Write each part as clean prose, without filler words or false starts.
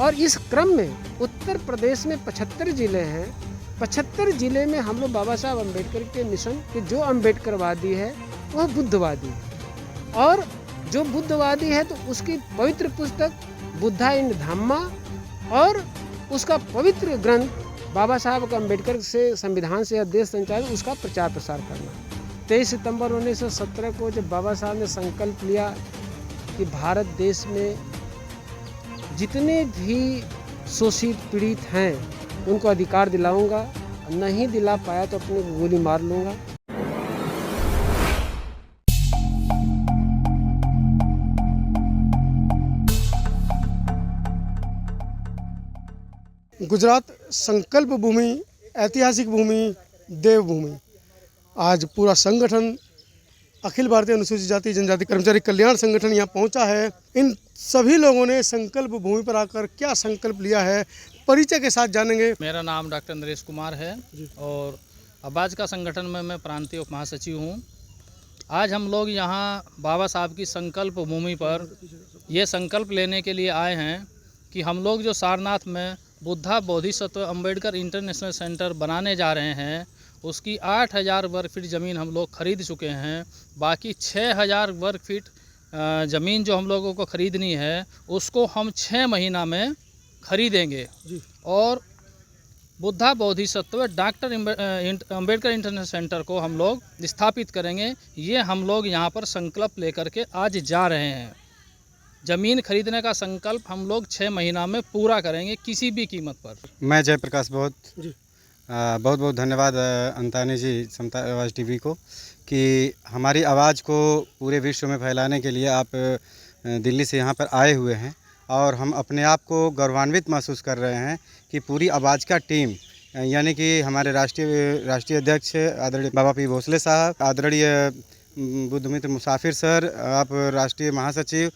और इस क्रम में उत्तर प्रदेश में 75 ज़िले हैं। 75 ज़िले में हम लोग बाबा साहब अम्बेडकर के मिशन कि जो अम्बेडकरवादी है वह बुद्धवादी है, और जो बुद्धवादी है तो उसकी पवित्र पुस्तक बुद्धा इन धम्मा और उसका पवित्र ग्रंथ बाबा साहब का अम्बेडकर से संविधान से देश संचालन उसका प्रचार प्रसार करना। 23 सितंबर 1917 को जब बाबा साहब ने संकल्प लिया कि भारत देश में जितने भी शोषित पीड़ित हैं उनको अधिकार दिलाऊंगा, नहीं दिला पाया तो अपने गोली मार लूँगा। गुजरात संकल्प भूमि, ऐतिहासिक भूमि, देवभूमि। आज पूरा संगठन अखिल भारतीय अनुसूचित जाति जनजाति कर्मचारी कल्याण संगठन यहाँ पहुँचा है। इन सभी लोगों ने संकल्प भूमि पर आकर क्या संकल्प लिया है, परिचय के साथ जानेंगे। मेरा नाम डॉक्टर नरेश कुमार है और आबाज का संगठन में मैं प्रांतीय उप महासचिव हूँ। आज हम लोग यहाँ बाबा साहब की संकल्प भूमि पर ये संकल्प लेने के लिए आए हैं कि हम लोग जो सारनाथ में बुद्धा बोधिसत्व अम्बेडकर इंटरनेशनल सेंटर बनाने जा रहे हैं उसकी 8000 वर्ग फीट ज़मीन हम लोग खरीद चुके हैं। बाकी 6000 वर्ग फीट ज़मीन जो हम लोगों को ख़रीदनी है उसको हम 6 महीना में खरीदेंगे और Buddha Bodhisattva doctor Ambedkar International centre को हम लोग स्थापित करेंगे। ये हम लोग यहाँ पर संकल्प लेकर के आज जा रहे हैं। ज़मीन खरीदने का संकल्प हम लोग 6 महीना में पूरा करेंगे किसी भी कीमत पर। मैं जयप्रकाश बहुत बहुत धन्यवाद अंतानी जी समता आवाज़ टीवी को कि हमारी आवाज़ को पूरे विश्व में फैलाने के लिए आप दिल्ली से यहाँ पर आए हुए हैं और हम अपने आप को गौरवान्वित महसूस कर रहे हैं कि पूरी आवाज़ का टीम यानी कि हमारे राष्ट्रीय अध्यक्ष आदरणीय बाबा पी भोसले साहब, आदरणीय बुद्धमित्र मुसाफिर सर, आप राष्ट्रीय महासचिव,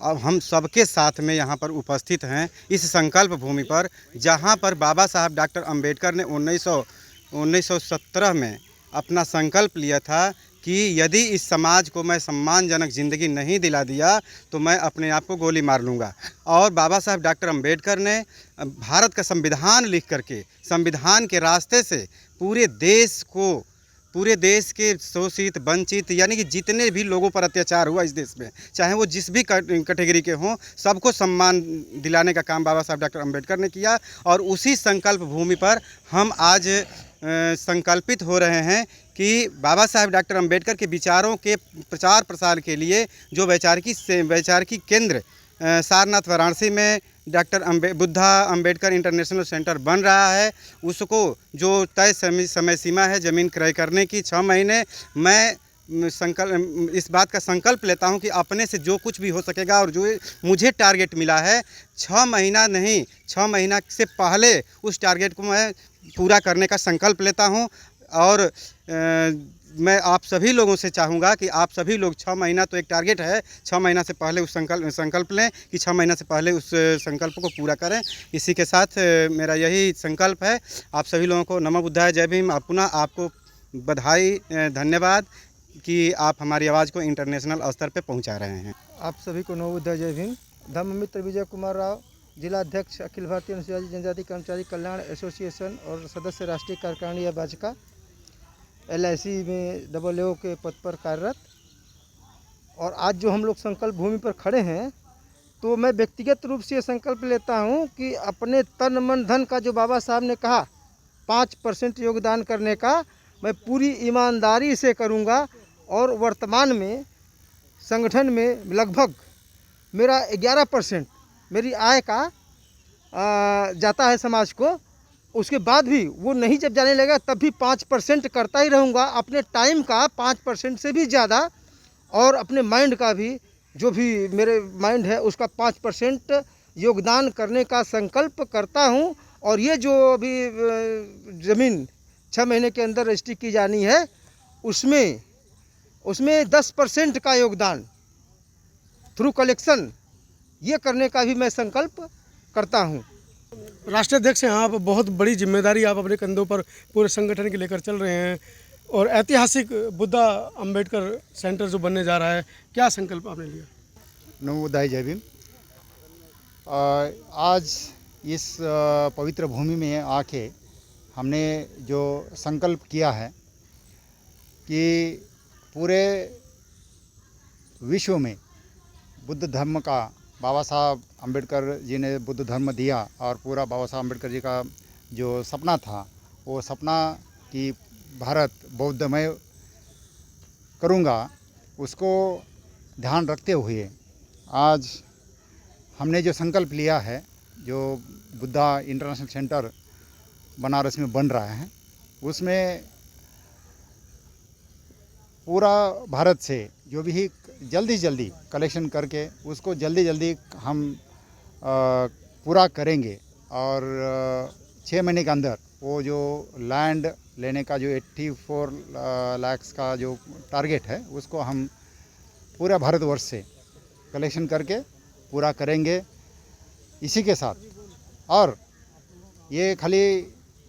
अब हम सबके साथ में यहाँ पर उपस्थित हैं इस संकल्प भूमि पर, जहाँ पर बाबा साहब डॉक्टर अंबेडकर ने 1917 में अपना संकल्प लिया था कि यदि इस समाज को मैं सम्मानजनक ज़िंदगी नहीं दिला दिया तो मैं अपने आप को गोली मार लूँगा। और बाबा साहब डॉक्टर अंबेडकर ने भारत का संविधान लिख करके संविधान के रास्ते से पूरे देश के शोषित वंचित यानी कि जितने भी लोगों पर अत्याचार हुआ इस देश में, चाहे वो जिस भी कैटेगरी के हों, सबको सम्मान दिलाने का काम बाबा साहब डॉक्टर अंबेडकर ने किया। और उसी संकल्प भूमि पर हम आज संकल्पित हो रहे हैं कि बाबा साहब डॉक्टर अंबेडकर के विचारों के प्रचार प्रसार के लिए जो वैचारिकी केंद्र सारनाथ वाराणसी में doctor Buddha Ambedkar International centre बन रहा है, उसको जो तय समय सीमा है ज़मीन क्रय करने की 6 महीने, मैं इस बात का संकल्प लेता हूं कि अपने से जो कुछ भी हो सकेगा और जो मुझे टारगेट मिला है 6 महीना नहीं 6 महीना से पहले उस टारगेट को मैं पूरा करने का संकल्प लेता हूं। और मैं आप सभी लोगों से चाहूँगा कि आप सभी लोग 6 महीना तो एक टारगेट है, 6 महीना से पहले उस संकल्प लें कि 6 महीना से पहले उस संकल्प को पूरा करें। इसी के साथ मेरा यही संकल्प है। आप सभी लोगों को नमो बुद्धाय, जय भीम। पुनः आपको बधाई, धन्यवाद कि आप हमारी आवाज़ को इंटरनेशनल स्तर पे पहुंचा रहे हैं। आप सभी को नमो बुद्धाय, जय भीम। धम्ममित्र विजय कुमार राव, जिला अध्यक्ष अखिल भारतीय अनुसूचित जनजाति कर्मचारी कल्याण एसोसिएशन और सदस्य राष्ट्रीय कार्यकारिणी आवाज़ का, LIC में AAO के पद पर कार्यरत। और आज जो हम लोग संकल्प भूमि पर खड़े हैं तो मैं व्यक्तिगत रूप से ये संकल्प लेता हूँ कि अपने तन मन धन का जो बाबा साहब ने कहा 5% योगदान करने का, मैं पूरी ईमानदारी से करूँगा। और वर्तमान में संगठन में लगभग मेरा 11% मेरी आय का जाता है समाज को। उसके बाद भी वो नहीं जब जाने लगेगा तब भी 5% करता ही रहूँगा, अपने टाइम का 5% से भी ज़्यादा, और अपने माइंड का भी, जो भी मेरे माइंड है उसका 5% योगदान करने का संकल्प करता हूँ। और ये जो अभी ज़मीन 6 महीने के अंदर रजिस्ट्री की जानी है उसमें 10% का योगदान थ्रू कलेक्शन ये करने का भी मैं संकल्प करता हूँ। राष्ट्रीय अध्यक्ष हैं आप, बहुत बड़ी जिम्मेदारी आप अपने कंधों पर पूरे संगठन के लेकर चल रहे हैं और ऐतिहासिक बुद्धा अम्बेडकर सेंटर जो बनने जा रहा है, क्या संकल्प आपने लिया? नमो बुद्धाय, जय भीम। आज इस पवित्र भूमि में आके हमने जो संकल्प किया है कि पूरे विश्व में बुद्ध धर्म का, बाबा साहब अम्बेडकर जी ने बुद्ध धर्म दिया और पूरा बाबा साहब अम्बेडकर जी का जो सपना था, वो सपना कि भारत बौद्धमय करूँगा, उसको ध्यान रखते हुए आज हमने जो संकल्प लिया है, जो बुद्धा इंटरनेशनल सेंटर बनारस में बन रहा है, उसमें पूरा भारत से जो भी जल्दी से जल्दी कलेक्शन करके उसको जल्दी हम पूरा करेंगे और 6 महीने के अंदर वो जो लैंड लेने का जो 84 लाख का जो टारगेट है, उसको हम पूरा भारतवर्ष से कलेक्शन करके पूरा करेंगे। इसी के साथ और ये खाली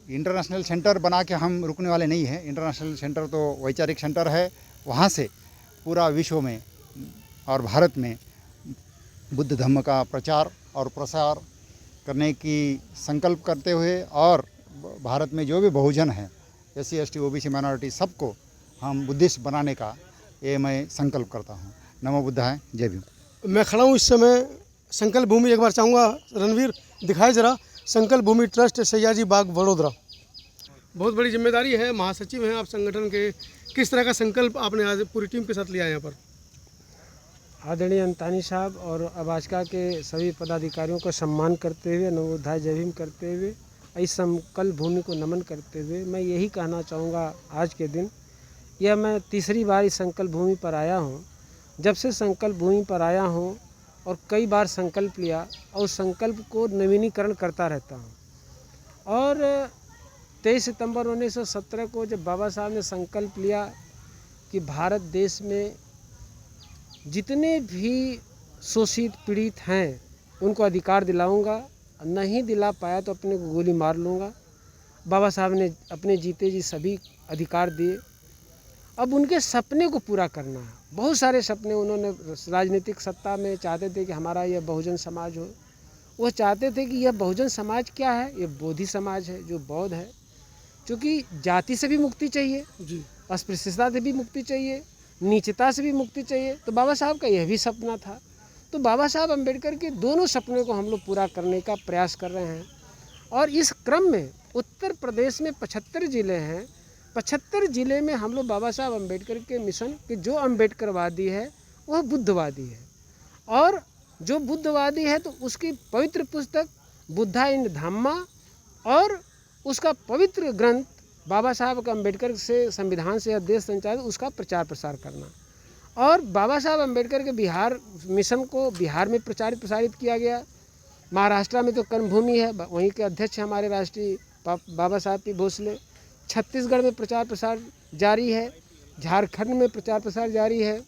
इंटरनेशनल सेंटर बना के हम रुकने वाले नहीं हैं। इंटरनेशनल सेंटर तो वैचारिक सेंटर है, वहाँ से पूरा विश्व में और भारत में बुद्ध धर्म का प्रचार और प्रसार करने की संकल्प करते हुए और भारत में जो भी बहुजन हैं, SC ST OBC माइनॉरिटी, सबको हम बुद्धिस्ट बनाने का ये मैं संकल्प करता हूँ। नमो बुद्धाय, जय भीम। मैं खड़ा हूँ इस समय संकल्प भूमि, एक बार चाहूँगा रणवीर दिखाए जरा, संकल्प भूमि ट्रस्ट सयाजी बाग वडोदरा। बहुत बड़ी जिम्मेदारी है, महासचिव हैं आप संगठन के, किस तरह का संकल्प आपने आज पूरी टीम के साथ लिया है यहाँ पर? आदरणीय अंतानी साहब और अबाजका के सभी पदाधिकारियों का सम्मान करते हुए, नमो बुद्धाय जय भीम करते हुए, इस संकल्प भूमि को नमन करते हुए मैं यही कहना चाहूँगा आज के दिन, यह मैं तीसरी बार इस संकल्प भूमि पर आया हूँ। जब से संकल्प भूमि पर आया हूँ और कई बार संकल्प लिया और संकल्प को नवीनीकरण करता रहता हूँ। और 23 सितंबर 1917 को जब बाबा साहब ने संकल्प लिया कि भारत देश में जितने भी शोषित पीड़ित हैं उनको अधिकार दिलाऊंगा, नहीं दिला पाया तो अपने को गोली मार लूँगा। बाबा साहब ने अपने जीते जी सभी अधिकार दिए। अब उनके सपने को पूरा करना है। बहुत सारे सपने उन्होंने राजनीतिक सत्ता में चाहते थे कि हमारा यह बहुजन समाज हो। वो चाहते थे कि यह बहुजन समाज क्या है, ये बोधि समाज है जो बौद्ध है, क्योंकि जाति से भी मुक्ति चाहिए, अस्पृश्यता से भी मुक्ति चाहिए, नीचता से भी मुक्ति चाहिए। तो बाबा साहब का यह भी सपना था। तो बाबा साहब अम्बेडकर के दोनों सपने को हम लोग पूरा करने का प्रयास कर रहे हैं। और इस क्रम में उत्तर प्रदेश में 75 ज़िले हैं। 75 ज़िले में हम लोग बाबा साहब अम्बेडकर के मिशन कि जो अम्बेडकरवादी है वह बुद्धवादी है, और जो बुद्धवादी है तो उसकी पवित्र पुस्तक बुद्धा इन धम्मा और उसका पवित्र ग्रंथ बाबा साहब का अम्बेडकर से संविधान से देश संचालित, उसका प्रचार प्रसार करना। और बाबा साहब अम्बेडकर के बिहार मिशन को बिहार में प्रसारित किया गया। महाराष्ट्र में तो कर्मभूमि है, वहीं के अध्यक्ष हमारे राष्ट्रीय बाबा साहब पी भोसले। छत्तीसगढ़ में प्रचार प्रसार जारी है, झारखंड में प्रचार प्रसार जारी है,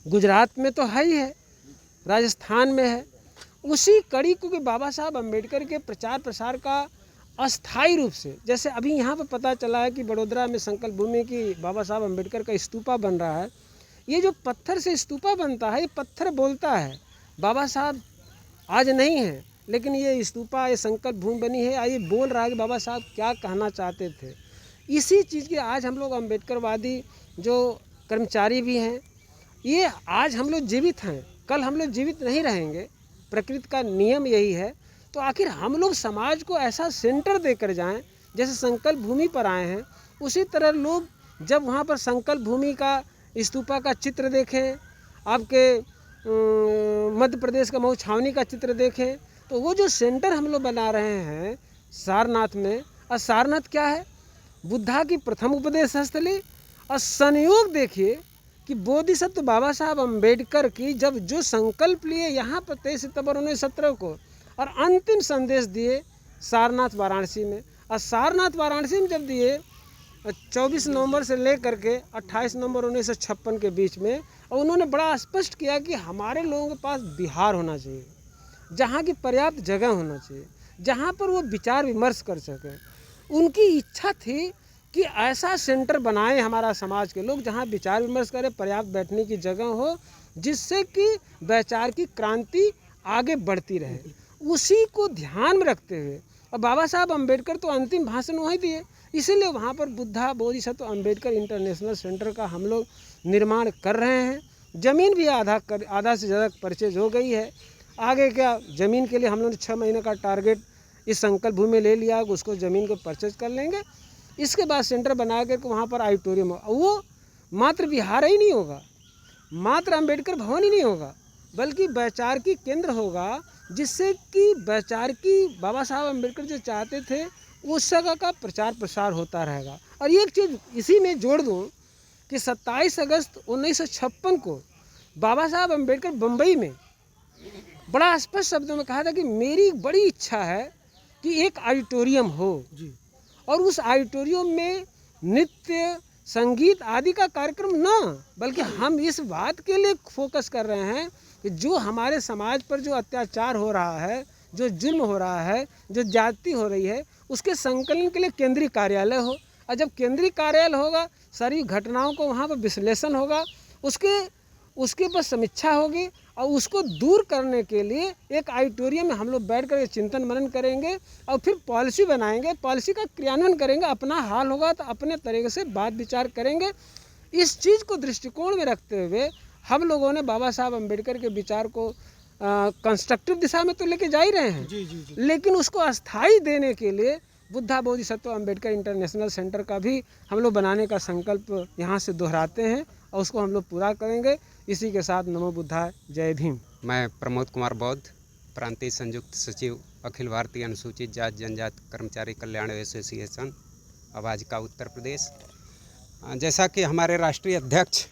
गुजरात में तो है ही है, राजस्थान में है। उसी कड़ी को कि बाबा साहब अम्बेडकर के प्रचार प्रसार का अस्थायी रूप से, जैसे अभी यहाँ पर पता चला है कि बड़ोदरा में संकल्प भूमि की बाबा साहब अम्बेडकर का स्तूपा बन रहा है। ये जो पत्थर से स्तूपा बनता है, ये पत्थर बोलता है। बाबा साहब आज नहीं है, लेकिन ये स्तूपा, ये संकल्प भूमि बनी है, ये बोल रहा है कि बाबा साहब क्या कहना चाहते थे। इसी चीज़ के आज हम लोग अम्बेडकरवादी जो कर्मचारी भी हैं, ये आज हम लोग जीवित हैं, कल हम लोग जीवित नहीं रहेंगे, प्रकृति का नियम यही है। तो आखिर हम लोग समाज को ऐसा सेंटर देकर जाएं, जैसे संकल्प भूमि पर आए हैं, उसी तरह लोग जब वहाँ पर संकल्प भूमि का स्तूपा का चित्र देखें, आपके मध्य प्रदेश का मऊ छावनी का चित्र देखें, तो वो जो सेंटर हम लोग बना रहे हैं सारनाथ में, और सारनाथ क्या है, बुद्धा की प्रथम उपदेश स्थली। और संयोग देखिए कि बोधिसत्व बाबा साहब अम्बेडकर की जब जो संकल्प लिए यहाँ पर 23 सितंबर 1917 को, और अंतिम संदेश दिए सारनाथ वाराणसी में। और सारनाथ वाराणसी में जब दिए 24 नवंबर से लेकर के 28 नवंबर 1956 के बीच में, और उन्होंने बड़ा स्पष्ट किया कि हमारे लोगों के पास बिहार होना चाहिए, जहाँ की पर्याप्त जगह होना चाहिए, जहाँ पर वो विचार विमर्श कर सकें। उनकी इच्छा थी कि ऐसा सेंटर बनाएं हमारा समाज के लोग, जहाँ विचार विमर्श करें, पर्याप्त बैठने की जगह हो, जिससे कि वैचार की क्रांति आगे बढ़ती रहे, उसी को ध्यान में रखते हुए। और बाबा साहब अम्बेडकर तो अंतिम भाषण वहीं दिए, इसीलिए वहाँ पर बुद्धा बोधिसत्व अम्बेडकर इंटरनेशनल सेंटर का हम लोग निर्माण कर रहे हैं। ज़मीन भी आधा से ज़्यादा परचेज हो गई है। आगे क्या ज़मीन के लिए हम लोग ने 6 महीने का टारगेट इस संकल्प भूमि में ले लिया, उसको ज़मीन को परचेज कर लेंगे। इसके बाद सेंटर बना करके वहाँ पर ऑडिटोरियम हो, वो मात्र विहार ही नहीं होगा, मात्र अम्बेडकर भवन ही नहीं होगा, बल्कि वैचारिकी केंद्र होगा, जिससे कि वैचारिकी बाबा साहब अम्बेडकर जो चाहते थे उस जगह का प्रचार प्रसार होता रहेगा। और एक चीज़ इसी में जोड़ दूँ कि 27 अगस्त 1956 को बाबा साहब अम्बेडकर बम्बई में बड़ा स्पष्ट शब्दों में कहा था कि मेरी बड़ी इच्छा है कि एक ऑडिटोरियम हो और उस ऑडिटोरियम में नृत्य संगीत आदि का कार्यक्रम ना, बल्कि हम इस बात के लिए फोकस कर रहे हैं कि जो हमारे समाज पर जो अत्याचार हो रहा है, जो जुल्म हो रहा है, जो जाति हो रही है, उसके संकलन के लिए केंद्रीय कार्यालय हो। और जब केंद्रीय कार्यालय होगा, सारी घटनाओं को वहाँ पर विश्लेषण होगा, उसके पर समीक्षा होगी और उसको दूर करने के लिए एक ऑडिटोरियम में हम लोग बैठ कर चिंतन मनन करेंगे और फिर पॉलिसी बनाएंगे, पॉलिसी का क्रियान्वयन करेंगे। अपना हाल होगा तो अपने तरीके से बात विचार करेंगे। इस चीज़ को दृष्टिकोण में रखते हुए हम लोगों ने बाबा साहब अम्बेडकर के विचार को कंस्ट्रक्टिव दिशा में तो लेके जा ही रहे हैं, लेकिन उसको अस्थायी देने के लिए बुद्धा बोधिसत्व अम्बेडकर इंटरनेशनल सेंटर का भी हम लोग बनाने का संकल्प यहाँ से दोहराते हैं और उसको हम लोग पूरा करेंगे। इसी के साथ नमो बुद्धाय, जय भीम। मैं प्रमोद कुमार बौद्ध, प्रांतीय संयुक्त सचिव, अखिल भारतीय अनुसूचित जाति जनजाति कर्मचारी कल्याण एसोसिएशन आवाज का उत्तर प्रदेश। जैसा कि हमारे राष्ट्रीय अध्यक्ष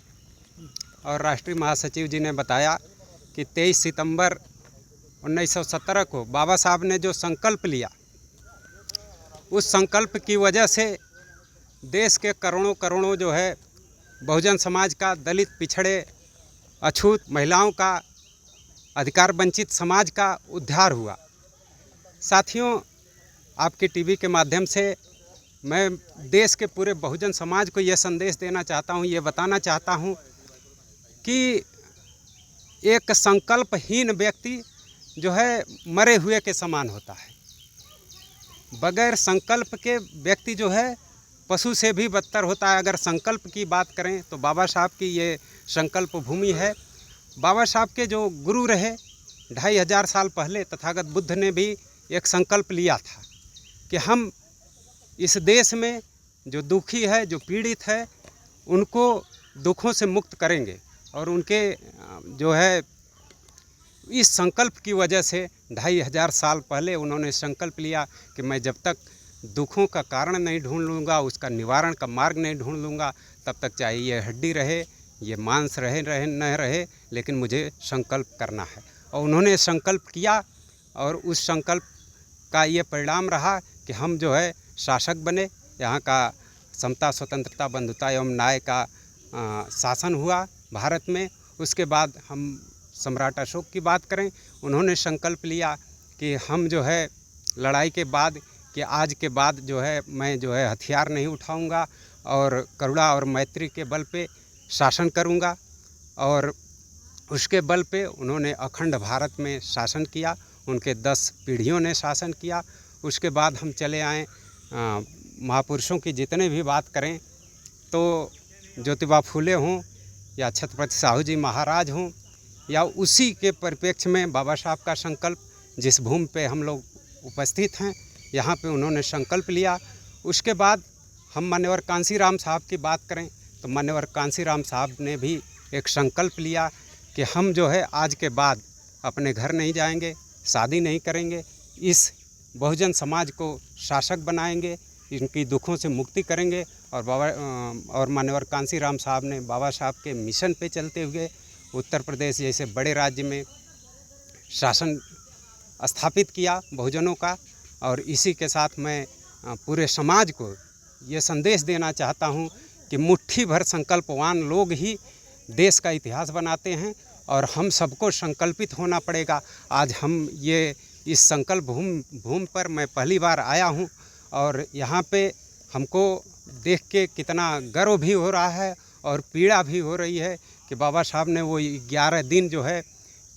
और राष्ट्रीय महासचिव जी ने बताया कि 23 सितंबर 1917 को बाबा साहब ने जो संकल्प लिया, उस संकल्प की वजह से देश के करोड़ों जो है बहुजन समाज का, दलित, पिछड़े, अछूत, महिलाओं का, अधिकार वंचित समाज का उद्धार हुआ। साथियों, आपके टीवी के माध्यम से मैं देश के पूरे बहुजन समाज को ये संदेश देना चाहता हूँ, ये बताना चाहता हूँ कि एक संकल्पहीन व्यक्ति जो है मरे हुए के समान होता है। बगैर संकल्प के व्यक्ति जो है पशु से भी बदतर होता है। अगर संकल्प की बात करें तो बाबा साहब की ये संकल्प भूमि है। बाबा साहब के जो गुरु रहे 2500 साल पहले तथागत बुद्ध ने भी एक संकल्प लिया था कि हम इस देश में जो दुखी है, जो पीड़ित है, उनको दुखों से मुक्त करेंगे। और उनके जो है इस संकल्प की वजह से 2500 साल पहले उन्होंने संकल्प लिया कि मैं जब तक दुखों का कारण नहीं ढूंढ लूँगा, उसका निवारण का मार्ग नहीं ढूंढ लूँगा, तब तक चाहे ये हड्डी रहे, ये मांस रहे न रहे, लेकिन मुझे संकल्प करना है। और उन्होंने संकल्प किया और उस संकल्प का ये परिणाम रहा कि हम जो है शासक बने। यहाँ का समता, स्वतंत्रता, बंधुता एवं न्याय का शासन हुआ भारत में। उसके बाद हम सम्राट अशोक की बात करें, उन्होंने संकल्प लिया कि हम जो है लड़ाई के बाद कि आज के बाद जो है मैं जो है हथियार नहीं उठाऊंगा और करुणा और मैत्री के बल पे शासन करूंगा। और उसके बल पे उन्होंने अखंड भारत में शासन किया। उनके 10 पीढ़ियों ने शासन किया। उसके बाद हम चले आए महापुरुषों की जितने भी बात करें तो ज्योतिबा फूले हों या छत्रपति साहू जी महाराज हों या उसी के परिप्रेक्ष्य में बाबा साहब का संकल्प, जिस भूमि पे हम लोग उपस्थित हैं, यहाँ पे उन्होंने संकल्प लिया। उसके बाद हम मान्यवर कांसीराम साहब की बात करें तो मान्यवर कांसीराम साहब ने भी एक संकल्प लिया कि हम जो है आज के बाद अपने घर नहीं जाएंगे, शादी नहीं करेंगे, इस बहुजन समाज को शासक बनाएंगे, इनकी दुखों से मुक्ति करेंगे। और मान्यवर कांसीराम साहब ने बाबा साहब के मिशन पे चलते हुए उत्तर प्रदेश जैसे बड़े राज्य में शासन स्थापित किया बहुजनों का। और इसी के साथ मैं पूरे समाज को ये संदेश देना चाहता हूँ कि मुट्ठी भर संकल्पवान लोग ही देश का इतिहास बनाते हैं और हम सबको संकल्पित होना पड़ेगा। आज हम ये इस संकल्प भूमि पर मैं पहली बार आया हूँ और यहाँ पे हमको देख के कितना गर्व भी हो रहा है और पीड़ा भी हो रही है कि बाबा साहब ने वो 11 दिन जो है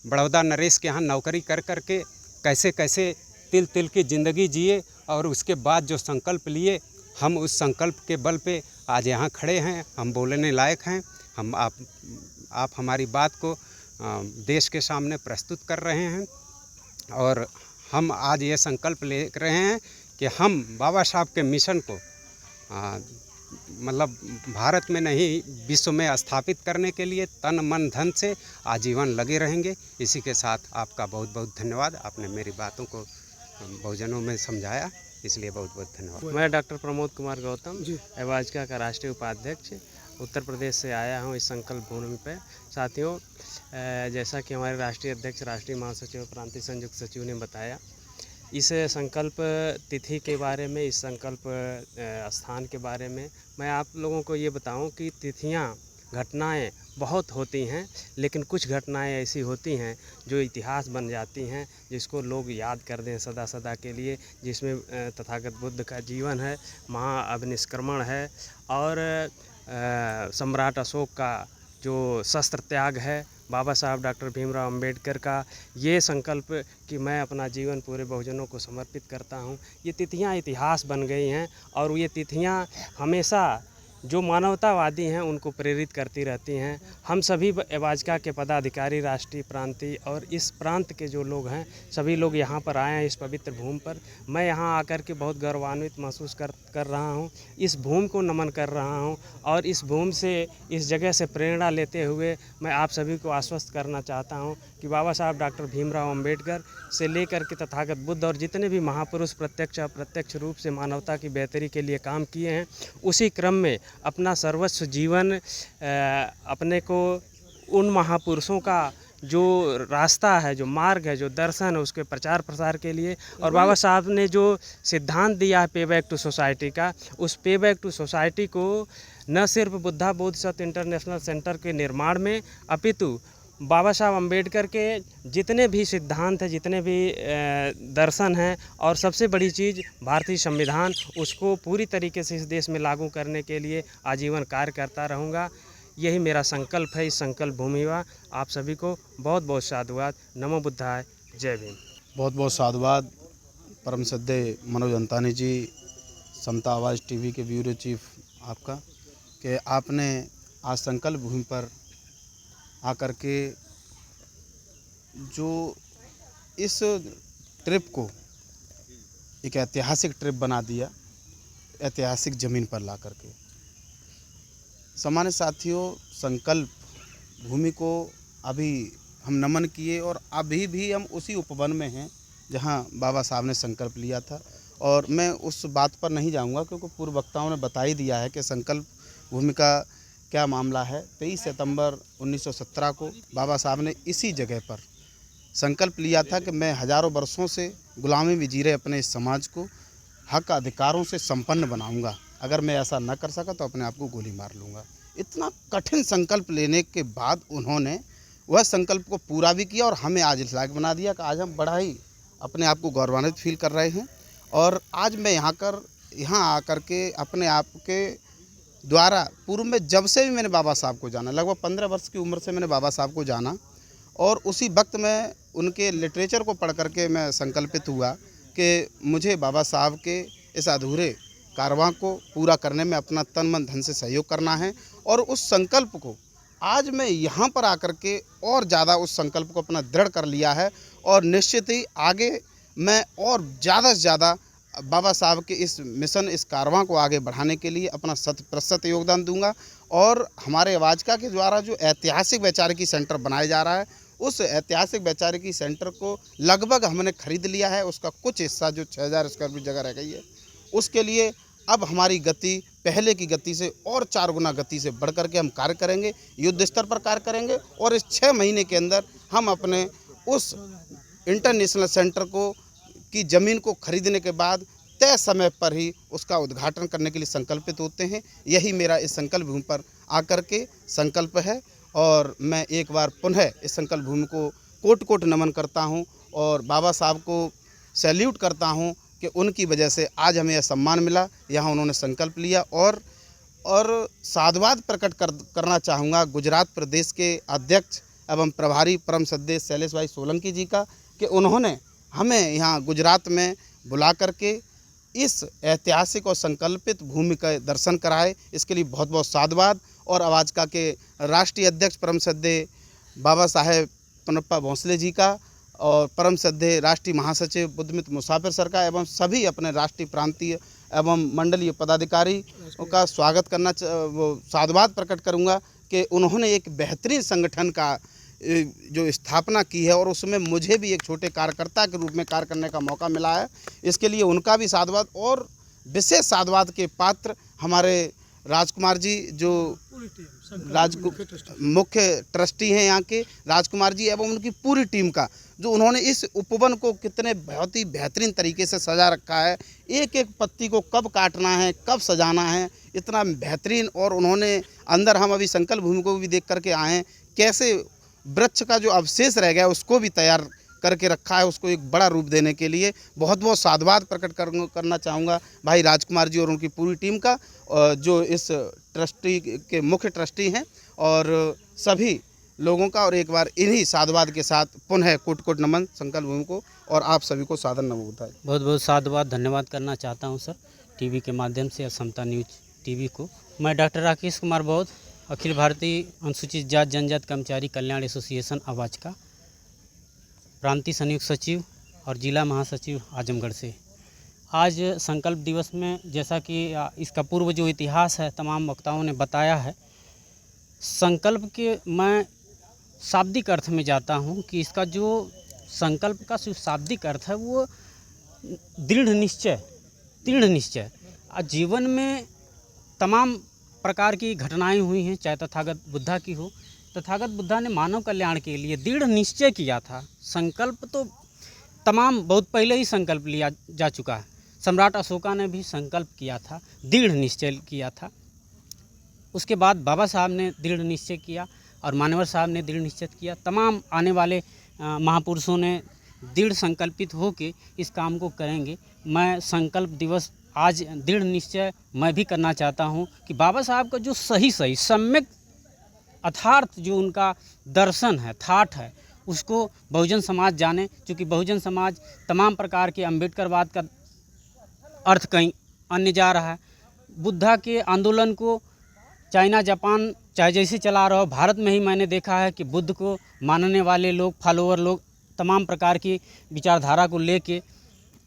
बड़ौदा नरेश के यहाँ नौकरी कर कर के कैसे कैसे तिल तिल की ज़िंदगी जिए और उसके बाद जो संकल्प लिए, हम उस संकल्प के बल पे आज यहाँ खड़े हैं, हम बोलने लायक हैं। हम आप हमारी बात को देश के सामने प्रस्तुत कर रहे हैं और हम आज ये संकल्प ले रहे हैं कि हम बाबा साहब के मिशन को मतलब भारत में नहीं विश्व में स्थापित करने के लिए तन मन धन से आजीवन लगे रहेंगे। इसी के साथ आपका बहुत बहुत धन्यवाद। आपने मेरी बातों को बहुजनों में समझाया, इसलिए बहुत बहुत धन्यवाद। मैं डॉक्टर प्रमोद कुमार गौतम भाजपा का राष्ट्रीय उपाध्यक्ष उत्तर प्रदेश से आया हूं इस संकल्प भूमि पे। साथियों, जैसा कि हमारे राष्ट्रीय अध्यक्ष, राष्ट्रीय महासचिव, प्रांतीय संयुक्त सचिव ने बताया, इस संकल्प तिथि के बारे में, इस संकल्प स्थान के बारे में मैं आप लोगों को ये बताऊं कि तिथियां, घटनाएं बहुत होती हैं, लेकिन कुछ घटनाएं ऐसी होती हैं जो इतिहास बन जाती हैं, जिसको लोग याद कर दें सदा सदा के लिए, जिसमें तथागत बुद्ध का जीवन है, महाअभिनिष्क्रमण है और सम्राट अशोक का जो शस्त्र त्याग है, बाबा साहब डॉक्टर भीमराव अंबेडकर का ये संकल्प कि मैं अपना जीवन पूरे बहुजनों को समर्पित करता हूँ, ये तिथियाँ इतिहास बन गई हैं और ये तिथियाँ हमेशा जो मानवतावादी हैं उनको प्रेरित करती रहती हैं। हम सभी भाजपा के पदाधिकारी, राष्ट्रीय, प्रांतीय और इस प्रांत के जो लोग हैं, सभी लोग यहाँ पर आए हैं इस पवित्र भूमि पर। मैं यहाँ आकर के बहुत गौरवान्वित महसूस कर रहा हूँ, इस भूमि को नमन कर रहा हूँ और इस भूमि से, इस जगह से प्रेरणा लेते हुए मैं आप सभी को आश्वस्त करना चाहता हूँ कि बाबा साहब डॉक्टर भीमराव अंबेडकर से लेकर के तथागत बुद्ध और जितने भी महापुरुष प्रत्यक्ष अप्रत्यक्ष रूप से मानवता की बेहतरी के लिए काम किए हैं, उसी क्रम में अपना सर्वस्व जीवन अपने को उन महापुरुषों का जो रास्ता है, जो मार्ग है, जो दर्शन है, उसके प्रचार प्रसार के लिए और बाबा साहब ने जो सिद्धांत दिया है पे बैक टू सोसाइटी का, उस पे बैक टू सोसाइटी को न सिर्फ बुद्धा बोधिसत्व इंटरनेशनल सेंटर के निर्माण में, अपितु बाबा साहब अम्बेडकर के जितने भी सिद्धांत हैं, जितने भी दर्शन हैं और सबसे बड़ी चीज़ भारतीय संविधान, उसको पूरी तरीके से इस देश में लागू करने के लिए आजीवन कार्य करता रहूँगा। यही मेरा संकल्प है इस संकल्प भूमि का। आप सभी को बहुत बहुत साधुवाद। नमो बुद्धाय, जय भीम। बहुत बहुत साधुवाद परम श्रद्धेय मनोज अंतानी जी, समता आवाज़ टीवी के ब्यूरो चीफ आपका, कि आपने आज संकल्प भूमि पर आकर के जो इस ट्रिप को एक ऐतिहासिक ट्रिप बना दिया, ऐतिहासिक ज़मीन पर ला करके। सामान्य साथियों, संकल्प भूमि को अभी हम नमन किए और अभी भी हम उसी उपवन में हैं जहां बाबा साहब ने संकल्प लिया था और मैं उस बात पर नहीं जाऊंगा क्योंकि पूर्व वक्ताओं ने बता ही दिया है कि संकल्प भूमि का क्या मामला है। 23 सितंबर 1917 को बाबा साहब ने इसी जगह पर संकल्प लिया था कि मैं हज़ारों वर्षों से गुलामी में जी रहे अपने इस समाज को हक अधिकारों से संपन्न बनाऊंगा। अगर मैं ऐसा न कर सका तो अपने आप को गोली मार लूँगा। इतना कठिन संकल्प लेने के बाद उन्होंने वह संकल्प को पूरा भी किया और हमें आज इस लायक बना दिया कि आज हम बड़ा ही अपने आप को गौरवान्वित फील कर रहे हैं। और आज मैं यहाँ आकर के अपने आप के द्वारा पूर्व में जब से भी मैंने बाबा साहब को जाना, लगभग 15 वर्ष की उम्र से मैंने बाबा साहब को जाना और उसी वक्त मैं उनके लिटरेचर को पढ़ करके मैं संकल्पित हुआ कि मुझे बाबा साहब के इस अधूरे कारवां को पूरा करने में अपना तन मन धन से सहयोग करना है। और उस संकल्प को आज मैं यहाँ पर आकर के और ज़्यादा उस संकल्प को अपना दृढ़ कर लिया है और निश्चित ही आगे मैं और ज़्यादा से ज़्यादा बाबा साहब के इस मिशन, इस कारवां को आगे बढ़ाने के लिए अपना 100% योगदान दूंगा। और हमारे भाजपा के द्वारा जो ऐतिहासिक वैचारिकी सेंटर बनाया जा रहा है, उस ऐतिहासिक वैचारिकी सेंटर को लगभग हमने खरीद लिया है। उसका कुछ हिस्सा जो 6000 स्क्वायर फीट जगह रह गई है, उसके लिए अब हमारी गति पहले की गति से और 4 गुना गति से बढ़ करके हम कार्य करेंगे, युद्ध स्तर पर कार्य करेंगे। और इस 6 महीने के अंदर हम अपने उस इंटरनेशनल सेंटर को की ज़मीन को खरीदने के बाद तय समय पर ही उसका उद्घाटन करने के लिए संकल्पित होते हैं। यही मेरा इस संकल्प भूमि पर आकर के संकल्प है और मैं एक बार पुनः इस संकल्प भूमि को कोट कोट नमन करता हूं और बाबा साहब को सैल्यूट करता हूं कि उनकी वजह से आज हमें यह सम्मान मिला, यहाँ उन्होंने संकल्प लिया। और साधुवाद प्रकट करना चाहूँगा गुजरात प्रदेश के अध्यक्ष एवं प्रभारी परम सद्देश शैलेश भाई सोलंकी जी का कि उन्होंने हमें यहाँ गुजरात में बुला करके इस ऐतिहासिक और संकल्पित भूमि का दर्शन कराए। इसके लिए बहुत बहुत साधुवाद। और अवाजका के राष्ट्रीय अध्यक्ष परम श्रद्धेय बाबा साहेब पनप्पा भोंसले जी का और परम श्रद्धेय राष्ट्रीय महासचिव बुद्धमित मुसाफिर सर का एवं सभी अपने राष्ट्रीय प्रांतीय एवं मंडलीय पदाधिकारी का स्वागत करना वो साधुवाद प्रकट करूंगा कि उन्होंने एक बेहतरीन संगठन का जो स्थापना की है और उसमें मुझे भी एक छोटे कार्यकर्ता के रूप में कार्य करने का मौका मिला है। इसके लिए उनका भी साधुवाद। और विशेष साधुवाद के पात्र हमारे राजकुमार जी जो मुख्य ट्रस्टी हैं यहाँ के, राजकुमार जी एवं उनकी पूरी टीम का, जो उन्होंने इस उपवन को कितने बहुत ही बेहतरीन तरीके से सजा रखा है। एक एक पत्ती को कब काटना है, कब सजाना है, इतना बेहतरीन। और उन्होंने अंदर, हम अभी संकल्प भूमि को भी देख करके आए हैं, कैसे वृक्ष का जो अवशेष रह गया उसको भी तैयार करके रखा है, उसको एक बड़ा रूप देने के लिए बहुत बहुत साधुवाद प्रकट करना चाहूँगा भाई राजकुमार जी और उनकी पूरी टीम का, जो इस ट्रस्टी के मुख्य ट्रस्टी हैं, और सभी लोगों का। और एक बार इन्हीं साधुवाद के साथ पुनः कोट कोट नमन संकल्प भूमि को और आप सभी को सादर नमोबुद्धाय। बहुत बहुत साधुवाद, धन्यवाद करना चाहता हूं सर टीवी के माध्यम से, समता न्यूज टीवी को। मैं डॉक्टर राकेश कुमार बौद्ध, अखिल भारतीय अनुसूचित जाति जनजाति कर्मचारी कल्याण एसोसिएशन अवाजका, प्रांतीय संयुक्त सचिव और जिला महासचिव आजमगढ़ से। आज संकल्प दिवस में, जैसा कि इसका पूर्व जो इतिहास है तमाम वक्ताओं ने बताया है, संकल्प के मैं शाब्दिक अर्थ में जाता हूं कि इसका जो संकल्प का जो शाब्दिक अर्थ है वो दृढ़ निश्चय। जीवन में तमाम प्रकार की घटनाएं हुई हैं, चाहे तथागत बुद्धा की हो। तथागत बुद्धा ने मानव कल्याण के लिए दृढ़ निश्चय किया था। संकल्प तो तमाम बहुत पहले ही संकल्प लिया जा चुका है। सम्राट अशोका ने भी संकल्प किया था, दृढ़ निश्चय किया था। उसके बाद बाबा साहब ने दृढ़ निश्चय किया और मानवर साहब ने दृढ़ निश्चय किया। तमाम आने वाले महापुरुषों ने दृढ़ संकल्पित होकर इस काम को करेंगे। मैं संकल्प दिवस आज दृढ़ निश्चय मैं भी करना चाहता हूं कि बाबा साहब का जो सही सम्यक अर्थार्थ जो उनका दर्शन है, थाट है, उसको बहुजन समाज जाने। क्योंकि बहुजन समाज तमाम प्रकार के अम्बेडकरवाद का अर्थ कहीं अन्य जा रहा है। बुद्धा के आंदोलन को चाइना जापान चाहे जैसे चला रहा हो, भारत में ही मैंने देखा है कि बुद्ध को मानने वाले लोग, फॉलोअर लोग तमाम प्रकार की विचारधारा को लेके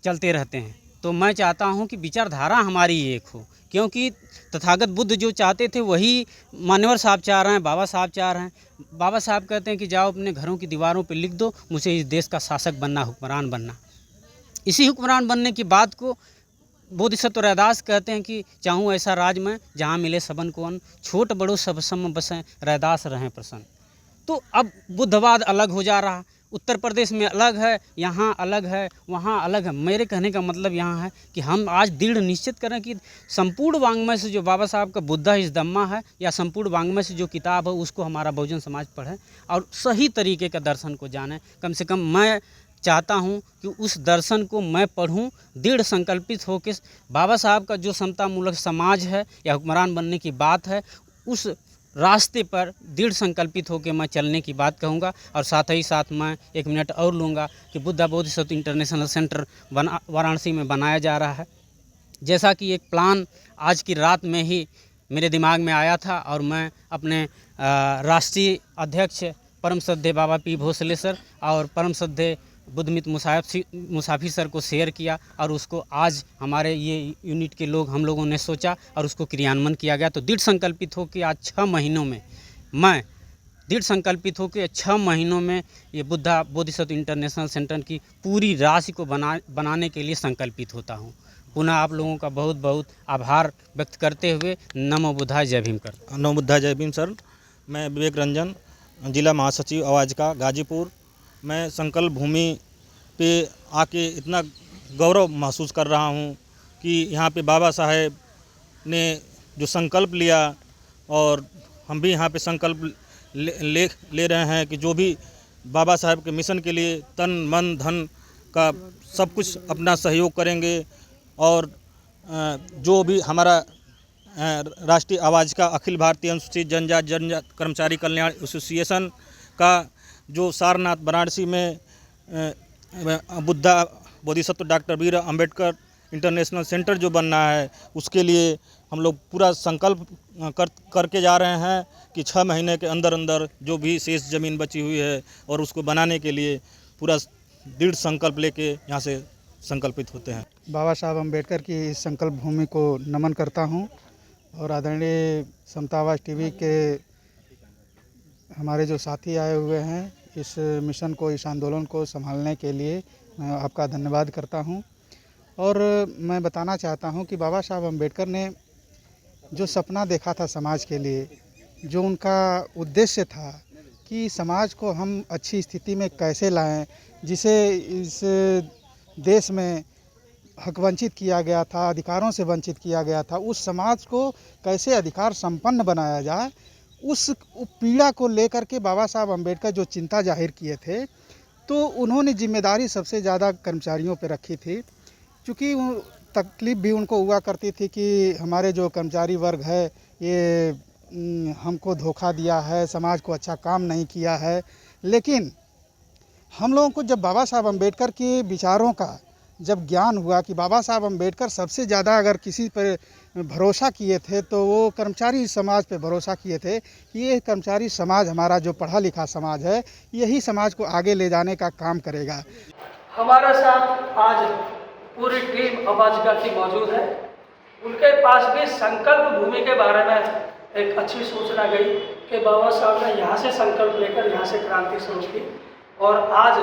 चलते रहते हैं। तो मैं चाहता हूं कि विचारधारा हमारी एक हो, क्योंकि तथागत बुद्ध जो चाहते थे वही मानवर साहब चाह रहे हैं, बाबा साहब चाह रहे हैं। बाबा साहब कहते हैं कि जाओ अपने घरों की दीवारों पर लिख दो, मुझे इस देश का शासक बनना, हुक्मरान बनना। इसी हुक्मरान बनने की बात को बोधिसत्व रैदास कहते हैं कि चाहूँ ऐसा राज में जहाँ मिले सबन को अन्न, छोट बड़ो सब सम बसें, रैदास रहें प्रसन्न। तो अब बुद्धवाद अलग हो जा रहा, उत्तर प्रदेश में अलग है, यहाँ अलग है, वहाँ अलग है। मेरे कहने का मतलब यहाँ है कि हम आज दृढ़ निश्चित करें कि संपूर्ण वांग्मय से जो बाबा साहब का बुद्धा इस दम्मा है, या संपूर्ण वांग्मय से जो किताब है, उसको हमारा बहुजन समाज पढ़े और सही तरीके का दर्शन को जाने। कम से कम मैं चाहता हूँ कि उस दर्शन को मैं पढ़ूँ, दृढ़ संकल्पित हो के बाबा साहब का जो समतामूलक समाज है या हुक्मरान बनने की बात है, उस रास्ते पर दृढ़ संकल्पित होकर मैं चलने की बात कहूँगा। और साथ ही साथ मैं एक मिनट और लूँगा कि बुद्धा बोधिसत्व इंटरनेशनल सेंटर वाराणसी में बनाया जा रहा है। जैसा कि एक प्लान आज की रात में ही मेरे दिमाग में आया था और मैं अपने राष्ट्रीय अध्यक्ष परम श्रद्धेय बाबा पी भोसले सर और परम श्रद्धेय बुद्धमित मुसाफिर सर को शेयर किया, और उसको आज हमारे ये यूनिट के लोग, हम लोगों ने सोचा और उसको क्रियान्वयन किया गया। तो दृढ़ संकल्पित होकर आज 6 महीनों में मैं दृढ़ संकल्पित होकर 6 महीनों में ये बुद्धा बोधिसत्व इंटरनेशनल सेंटर की पूरी राशि को बनाने के लिए संकल्पित होता हूँ। पुनः आप लोगों का बहुत बहुत आभार व्यक्त करते हुए नमो बुद्धाय, जय भीम कर। नमो बुद्धाय, जय भीम सर। मैं विवेक रंजन, जिला महासचिव अवाजका गाजीपुर। मैं संकल्प भूमि पे आके इतना गौरव महसूस कर रहा हूँ कि यहाँ पे बाबा साहेब ने जो संकल्प लिया, और हम भी यहाँ पे संकल्प ले रहे हैं कि जो भी बाबा साहेब के मिशन के लिए तन मन धन का सब कुछ अपना सहयोग करेंगे। और जो भी हमारा राष्ट्रीय आवाज का अखिल भारतीय अनुसूचित जनजाति कर्मचारी कल्याण एसोसिएशन का जो सारनाथ वाराणसी में Buddha Bodhisattva Doctor B R Ambedkar International Centre जो बनना है, उसके लिए हम लोग पूरा संकल्प करके जा रहे हैं कि 6 महीने के अंदर अंदर जो भी शेष ज़मीन बची हुई है और उसको बनाने के लिए पूरा दृढ़ संकल्प लेके यहाँ से संकल्पित होते हैं। बाबा साहब अम्बेडकर की इस संकल्प भूमि को नमन करता हूँ और आदरणीय समता आवाज़ टीवी के हमारे जो साथी आए हुए हैं इस मिशन को, इस आंदोलन को संभालने के लिए मैं आपका धन्यवाद करता हूँ। और मैं बताना चाहता हूँ कि बाबा साहब अम्बेडकर ने जो सपना देखा था समाज के लिए, जो उनका उद्देश्य था कि समाज को हम अच्छी स्थिति में कैसे लाएं, जिसे इस देश में हक वंचित किया गया था, अधिकारों से वंचित किया गया था, उस समाज को कैसे अधिकार संपन्न बनाया जाए, उस पीड़ा को लेकर के बाबा साहब अम्बेडकर जो चिंता जाहिर किए थे, तो उन्होंने जिम्मेदारी सबसे ज़्यादा कर्मचारियों पर रखी थी। क्योंकि तकलीफ़ भी उनको हुआ करती थी कि हमारे जो कर्मचारी वर्ग है ये हमको धोखा दिया है, समाज को अच्छा काम नहीं किया है। लेकिन हम लोगों को जब बाबा साहब अम्बेडकर के विचारों का जब ज्ञान हुआ कि बाबा साहब अम्बेडकर सबसे ज़्यादा अगर किसी पर भरोसा किए थे तो वो कर्मचारी समाज पे भरोसा किए थे कि ये कर्मचारी समाज, हमारा जो पढ़ा लिखा समाज है, यही समाज को आगे ले जाने का काम करेगा। हमारे साथ आज पूरी टीम अबाजिका की मौजूद है। उनके पास भी संकल्प भूमि के बारे में एक अच्छी सूचना गई कि बाबा साहब ने यहाँ से संकल्प लेकर यहाँ से क्रांति शुरू की और आज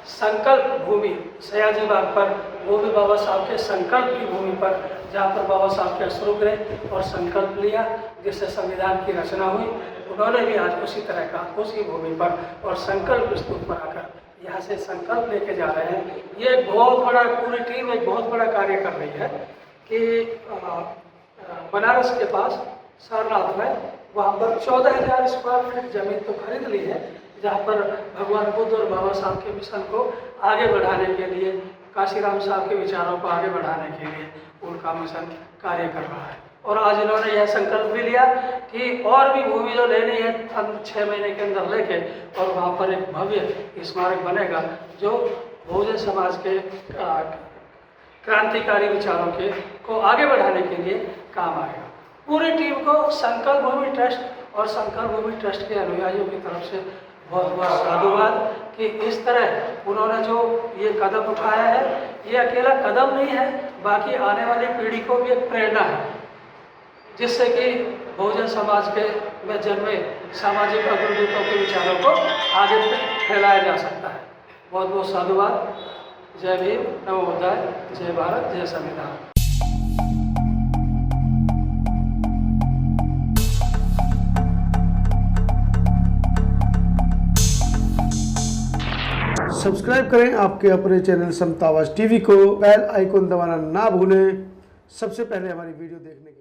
संकल्प भूमि सयाजी बाग पर, वो भी बाबा साहब के संकल्प की भूमि पर, जहाँ पर बाबा साहब के अश्रु गिरे और संकल्प लिया जिससे संविधान की रचना हुई, उन्होंने भी आज उसी तरह का उसी भूमि पर और संकल्प स्तूप पर आकर यहाँ से संकल्प लेके जा रहे हैं। ये एक बहुत बड़ा, पूरी टीम एक बहुत बड़ा कार्य कर रही है कि बनारस के पास सारनाथ में वहाँ पर 14,000 स्क्वायर फीट ज़मीन तो खरीद ली है, जहाँ पर भगवान बुद्ध और बाबा साहब के मिशन को आगे बढ़ाने के लिए, काशीराम साहब के विचारों को आगे बढ़ाने के लिए उनका मिशन कार्य कर रहा है। और आज इन्होंने यह संकल्प भी लिया कि और भी भूमि जो लेनी है 6 महीने के अंदर लेके, और वहाँ पर एक भव्य स्मारक बनेगा जो बहुजन समाज के क्रांतिकारी विचारों के को आगे बढ़ाने के लिए काम आएगा। पूरी टीम को संकल्प भूमि ट्रस्ट और संकल्प भूमि ट्रस्ट के अनुयायियों की तरफ से बहुत बहुत साधुवाद कि इस तरह उन्होंने जो ये कदम उठाया है, ये अकेला कदम नहीं है, बाकी आने वाली पीढ़ी को भी एक प्रेरणा है, जिससे कि बहुजन समाज के में जन्मे सामाजिक अग्रदूतों के विचारों को आगे फैलाया जा सकता है। बहुत बहुत साधुवाद। जय भीम, नमो बुद्धाय, जय भारत, जय संविधान। सब्सक्राइब करें आपके अपने चैनल समता आवाज़ टीवी को, बेल आइकन दबाना ना भूलें सबसे पहले हमारी वीडियो देखने के लिए।